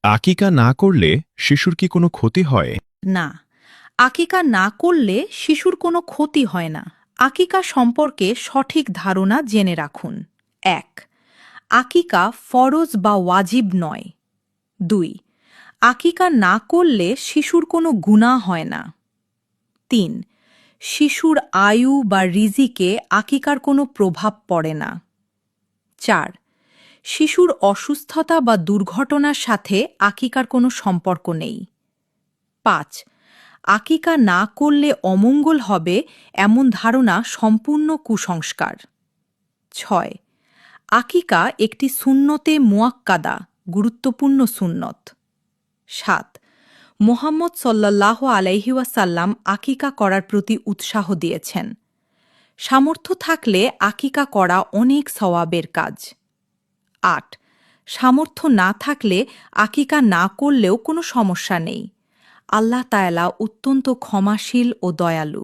আকিকা না করলে শিশুর কি কোনো ক্ষতি হয়? না, আকিকা না করলে শিশুর কোনো ক্ষতি হয় না। আকিকা সম্পর্কে সঠিক ধারণা জেনে রাখুন। ১. আকিকা ফরজ বা ওয়াজিব নয়। ২. আকিকা না করলে শিশুর কোনো গুনাহ হয় না। ৩. শিশুর আয়ু বা রিজিকে আকিকার কোনো প্রভাব পড়ে না। ৪. শিশুর অসুস্থতা বা দুর্ঘটনার সাথে আকিকার কোনো সম্পর্ক নেই। ৫. আকিকা না করলে অমঙ্গল হবে এমন ধারণা সম্পূর্ণ কুসংস্কার। ৬. আকিকা একটি সুন্নতে মুয়াক্কাদা, গুরুত্বপূর্ণ সুন্নত। ৭. মুহাম্মদ সাল্লাল্লাহু আলাইহি ওয়াসাল্লাম আকিকা করার প্রতি উৎসাহ দিয়েছেন। সামর্থ্য থাকলে আকিকা করা অনেক সওয়াবের কাজ। ৮. সামর্থ্য না থাকলে আকিকা না করলেও কোনো সমস্যা নেই। আল্লাহ তাআলা অত্যন্ত ক্ষমাশীল ও দয়ালু।